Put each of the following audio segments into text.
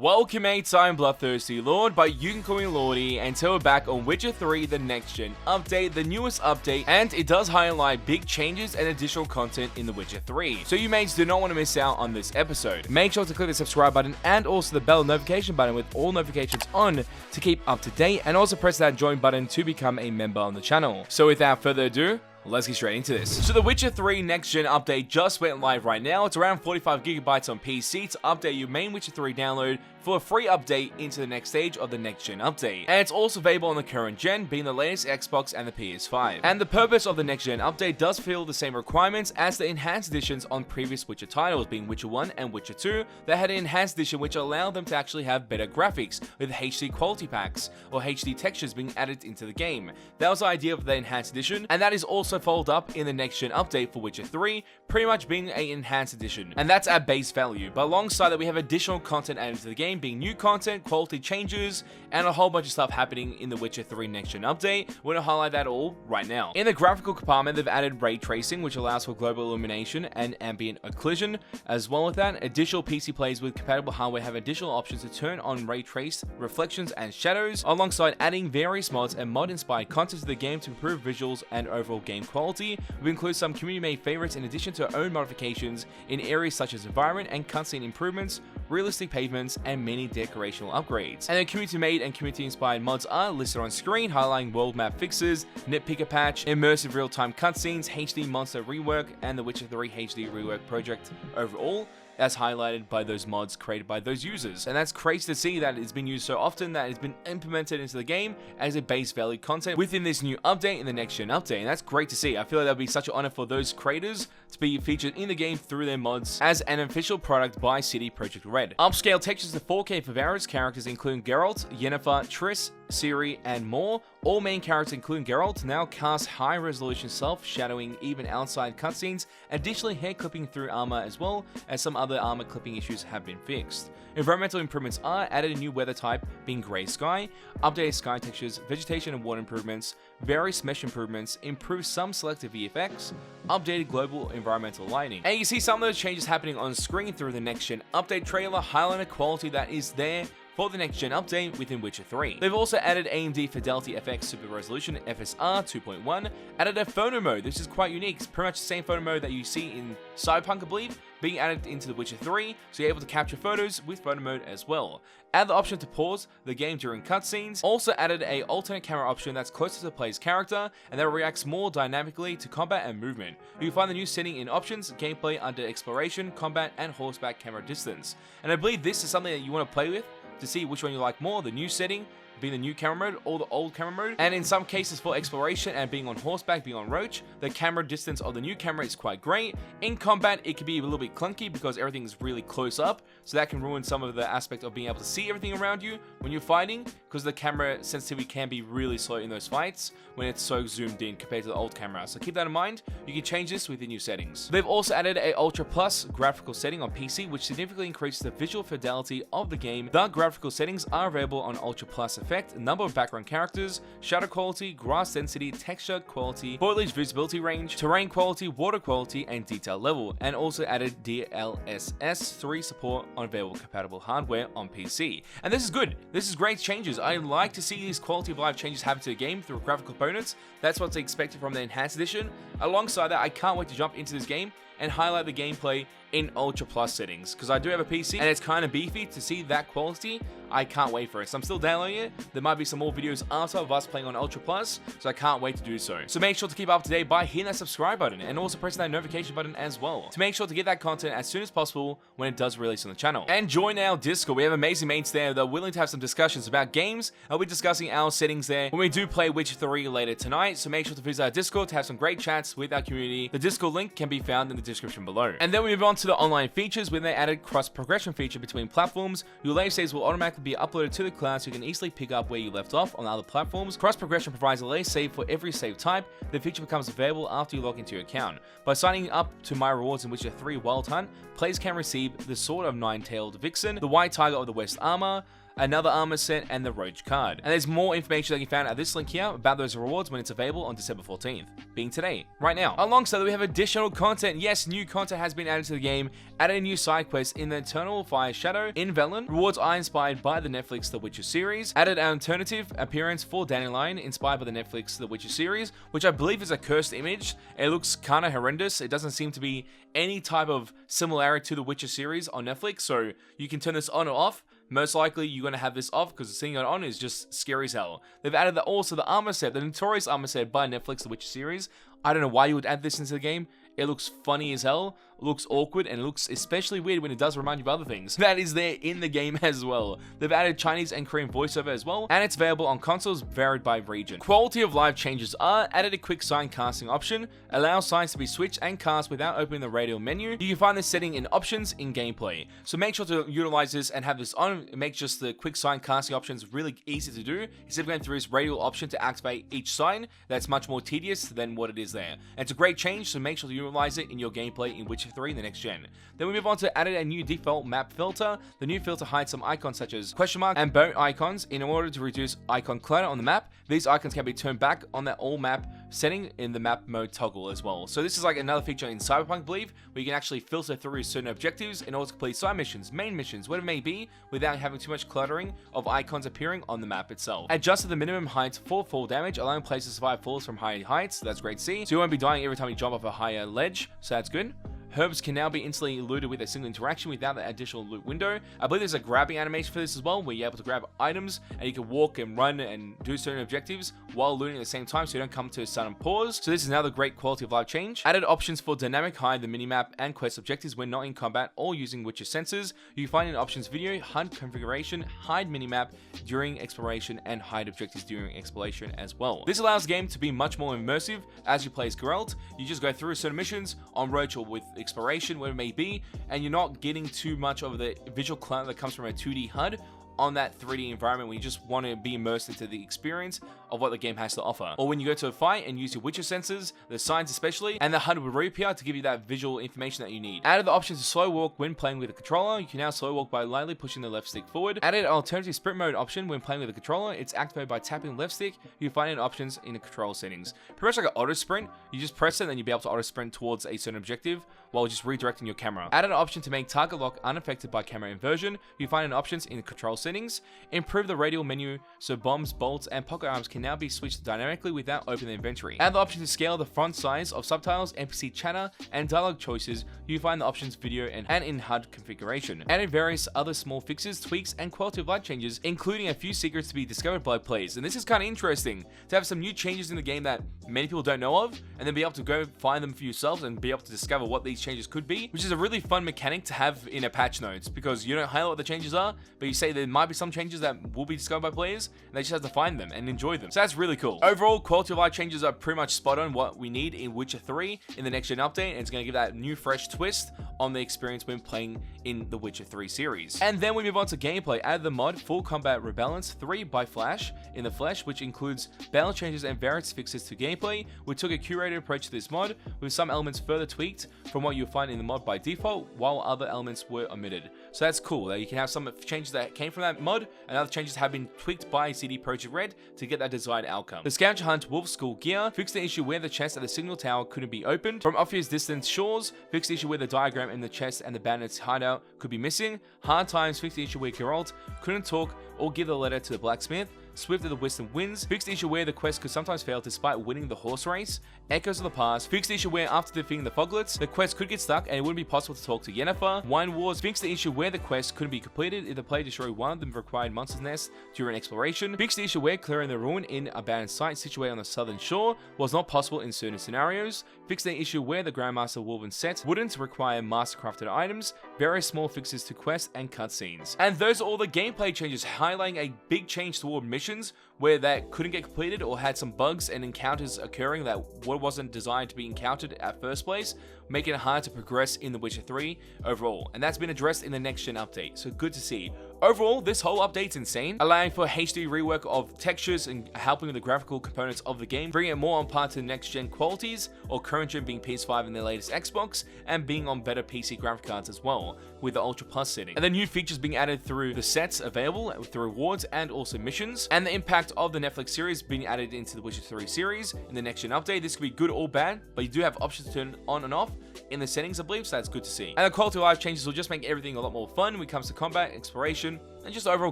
Welcome mates, I'm BloodThirstyLord, but you can call me Lordy, and so we're back on Witcher 3, the next gen update, the newest update, and it does highlight big changes and additional content in the Witcher 3. So you mates do not want to miss out on this episode. Make sure to click the subscribe button and also the bell notification button with all notifications on to keep up to date, and also press that join button to become a member on the channel. So without further ado, let's get straight into this. So the Witcher 3 next gen update just went live right now. It's around 45 gigabytes on PC to update your main Witcher 3 download for a free update into the next stage of the next gen update. And it's also available on the current gen, being the latest Xbox and the PS5. And the purpose of the next gen update does fulfill the same requirements as the enhanced editions on previous Witcher titles, being Witcher 1 and Witcher 2, that had an enhanced edition which allowed them to actually have better graphics with HD quality packs or HD textures being added into the game. That was the idea of the enhanced edition, and that is also followed up in the next gen update for Witcher 3, pretty much being an enhanced edition. And that's at base value, but alongside that we have additional content added to the game, being new content, quality changes, and a whole bunch of stuff happening in the Witcher 3 next gen update. We're going to highlight that all right now. In the graphical compartment, they've added ray tracing, which allows for global illumination and ambient occlusion. As well with that, additional PC players with compatible hardware have additional options to turn on ray trace reflections and shadows, alongside adding various mods and mod-inspired content to the game to improve visuals and overall game quality. We include some community-made favorites in addition to our own modifications in areas such as environment and cutscene improvements, realistic pavements, and many decorational upgrades. And the community-made and community-inspired mods are listed on screen, highlighting world map fixes, nitpicker patch, immersive real-time cutscenes, HD monster rework, and the Witcher 3 HD rework project overall, as highlighted by those mods created by those users. And that's crazy to see that it's been used so often that it's been implemented into the game as a base value content within this new update in the next gen update, and that's great to see. I feel like that would be such an honor for those creators to be featured in the game through their mods as an official product by CD Projekt Red. Upscale textures to 4K for various characters including Geralt, Yennefer, Triss, Ciri, and more. All main characters including Geralt now cast high resolution self-shadowing even outside cutscenes, additionally hair clipping through armor, as well as some other armor clipping issues have been fixed. Environmental improvements are added a new weather type being grey sky, updated sky textures, vegetation and water improvements, various mesh improvements, improved some selective VFX, updated global environmental lighting. And you see some of those changes happening on screen through the next gen update trailer, highlighting the quality that is there for the next gen update within Witcher 3. They've also added AMD Fidelity FX Super Resolution FSR 2.1, added a photo mode. This is quite unique. It's pretty much the same photo mode that you see in Cyberpunk, I believe, being added into the Witcher 3, so you're able to capture photos with photo mode as well. Add the option to pause the game during cutscenes. Also added a alternate camera option that's closer to the player's character and that reacts more dynamically to combat and movement. You can find the new setting in options, gameplay under exploration, combat, and horseback camera distance. And I believe this is something that you want to play with to see which one you like more, the new setting being the new camera mode or the old camera mode. And in some cases for exploration and being on horseback, being on roach, the camera distance of the new camera is quite great. In combat, it can be a little bit clunky because everything is really close up, so that can ruin some of the aspect of being able to see everything around you when you're fighting, because the camera sensitivity can be really slow in those fights when it's so zoomed in compared to the old camera. So keep that in mind. You can change this with the new settings. They've also added a Ultra Plus graphical setting on PC, which significantly increases the visual fidelity of the game. The graphical settings are available on Ultra Plus effect, number of background characters, shadow quality, grass density, texture quality, foliage visibility range, terrain quality, water quality, and detail level, and also added DLSS 3 support on available compatible hardware on PC. And this is good. This is great changes. I like to see these quality of life changes happen to the game through graphical components. That's what's expected from the enhanced edition. Alongside that, I can't wait to jump into this game and highlight the gameplay in Ultra Plus settings, because I do have a PC and it's kind of beefy. To see that quality, I can't wait for it. So I'm still downloading it. There might be some more videos after of us playing on Ultra Plus, so I can't wait to do so. So make sure to keep up to date by hitting that subscribe button and also pressing that notification button as well to make sure to get that content as soon as possible when it does release on the channel. And join our Discord. We have amazing mates there that are willing to have some discussions about games. I'll be discussing our settings there when we do play Witcher 3 later tonight, so make sure to visit our Discord to have some great chats with our community. The Discord link can be found in the description below. And then we move on to the online features, when they added cross-progression feature between platforms. Your live saves will automatically be uploaded to the cloud, so you can easily pick up where you left off on other platforms. Cross-progression provides a live save for every save type. The feature becomes available after you log into your account. By signing up to My Rewards in Witcher 3 Wild Hunt, players can receive the Sword of Nine-Tailed Vixen, the White Tiger of the West Armor, another armor set, and the Roach card. And there's more information that you found at this link here about those rewards when it's available on December 14th, being today, right now. Alongside that, we have additional content. Yes, new content has been added to the game. Added a new side quest in the Eternal Fire Shadow in Velen. Rewards are inspired by the Netflix The Witcher series. Added an alternative appearance for Dandelion, inspired by the Netflix The Witcher series, which I believe is a cursed image. It looks kind of horrendous. It doesn't seem to be any type of similarity to the Witcher series on Netflix, so you can turn this on or off. Most likely you're going to have this off because seeing it on is just scary as hell. They've added also the armor set, the notorious armor set by Netflix The Witcher series. I don't know why you would add this into the game. It looks funny as hell, looks awkward, and looks especially weird when it does remind you of other things. That is there in the game as well. They've added Chinese and Korean voiceover as well, and it's available on consoles varied by region. Quality of life changes are added a quick sign casting option, allows signs to be switched and cast without opening the radial menu. You can find this setting in options in gameplay. So make sure to utilize this and have this on. It makes just the quick sign casting options really easy to do. Instead of going through this radial option to activate each sign, that's much more tedious than what it is there. And it's a great change, so make sure to utilize it in your gameplay in Witcher 3 in the next gen. Then we move on to added a new default map filter. The new filter hides some icons such as question mark and boat icons in order to reduce icon clutter on the map. These icons can be turned back on that all map setting in the map mode toggle as well. So this is like another feature in Cyberpunk, I believe, where you can actually filter through certain objectives in order to complete side missions, main missions, whatever it may be, without having too much cluttering of icons appearing on the map itself. Adjusted the minimum height for fall damage, allowing players to survive falls from high heights. So that's great to see. So you won't be dying every time you jump off a higher ledge, so that's good. Herbs can now be instantly looted with a single interaction without the additional loot window. I believe there's a grabbing animation for this as well, where you're able to grab items and you can walk and run and do certain objectives while looting at the same time, so you don't come to a sudden pause. So this is another great quality of life change. Added options for dynamic hide the minimap and quest objectives when not in combat or using Witcher sensors. You can find in options video, HUD configuration, hide minimap during exploration, and hide objectives during exploration as well. This allows the game to be much more immersive as you play as Geralt. You just go through certain missions on Roach or with exploration, whatever it may be, and you're not getting too much of the visual clutter that comes from a 2D HUD on that 3D environment when you just want to be immersed into the experience of what the game has to offer. Or when you go to a fight and use your Witcher sensors, the signs especially, and the HUD will reappear to give you that visual information that you need. Added the option to slow walk when playing with a controller. You can now slow walk by lightly pushing the left stick forward. Added an alternative sprint mode option when playing with a controller. It's activated by tapping the left stick. You can find it in options in the control settings. Pretty much like an auto sprint. You just press it and then you'll be able to auto sprint towards a certain objective while just redirecting your camera. Added an option to make target lock unaffected by camera inversion. You find in options in the control settings. Improve the radial menu so bombs, bolts, and pocket arms can now be switched dynamically without opening the inventory. Add the option to scale the font size of subtitles, NPC chatter, and dialogue choices. You find the options video and in HUD configuration. Added various other small fixes, tweaks, and quality of life changes, including a few secrets to be discovered by players. And this is kind of interesting, to have some new changes in the game that many people don't know of, and then be able to go find them for yourselves and be able to discover what these changes could be, which is a really fun mechanic to have in a patch notes, because you don't highlight what the changes are, but you say there might be some changes that will be discovered by players, and they just have to find them and enjoy them. So that's really cool. Overall, quality of life changes are pretty much spot on what we need in Witcher 3 in the next gen update, and it's going to give that new fresh twist on the experience when playing in the Witcher 3 series. And then we move on to gameplay. Add the mod Full Combat Rebalance 3 by Flash in the flesh, which includes balance changes and various fixes to gameplay. We took a curated approach to this mod, with some elements further tweaked from what you'll find in the mod by default, while other elements were omitted. So that's cool, that you can have some changes that came from that mod, and other changes have been tweaked by CD Projekt Red to get that desired outcome. The Scavenger Hunt Wolf School gear fixed the issue where the chest at the signal tower couldn't be opened. From obvious distance shores, fixed the issue where the diagram in the chest and the bandit's hideout could be missing. Hard Times fixed the issue where Geralt couldn't talk or give the letter to the blacksmith. Swift of the Wisdom Winds fixed the issue where the quest could sometimes fail despite winning the horse race. Echoes of the Past fixed the issue where after defeating the Foglets, the quest could get stuck and it wouldn't be possible to talk to Yennefer. Wine Wars fixed the issue where the quest couldn't be completed if the player destroyed one of the required monster's nests during exploration. Fixed the issue where clearing the ruin in a abandoned site situated on the southern shore was not possible in certain scenarios. Fixed the issue where the Grandmaster Woven set wouldn't require mastercrafted items. Various small fixes to quests and cutscenes. And those are all the gameplay changes, highlighting a big change toward missions where that couldn't get completed or had some bugs and encounters occurring that wasn't designed to be encountered at first place, making it hard to progress in The Witcher 3 overall. And that's been addressed in the next gen update, so good to see. Overall, this whole update's insane, allowing for HD rework of textures and helping with the graphical components of the game, bringing it more on par to next-gen qualities, or current-gen being PS5 and their latest Xbox, and being on better PC graphic cards as well, with the Ultra Plus setting. And the new features being added through the sets available, with the rewards and also missions, and the impact of the Netflix series being added into the Witcher 3 series in the next-gen update. This could be good or bad, but you do have options to turn on and off in the settings, I believe, so that's good to see. And the quality of life changes will just make everything a lot more fun when it comes to combat, exploration, and just overall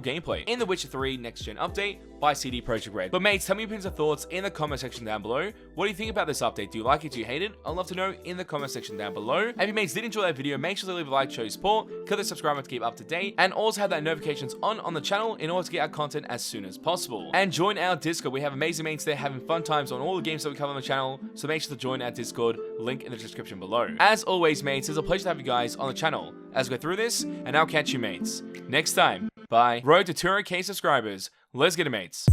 gameplay in the Witcher 3 next gen update by CD Projekt Red. But mates, tell me your opinions and thoughts in the comment section down below. What do you think about this update? Do you like it? Do you hate it? I'd love to know in the comment section down below. And if you mates did enjoy that video, make sure to leave a like, show your support, click the subscribe button to keep up to date, and also have that notifications on the channel in order to get our content as soon as possible. And join our Discord. We have amazing mates there having fun times on all the games that we cover on the channel, so make sure to join our Discord, link in the description below. As always mates, it's a pleasure to have you guys on the channel as we go through this, and I'll catch you mates next time. Bye. Road to 200k subscribers. Let's get it, mates.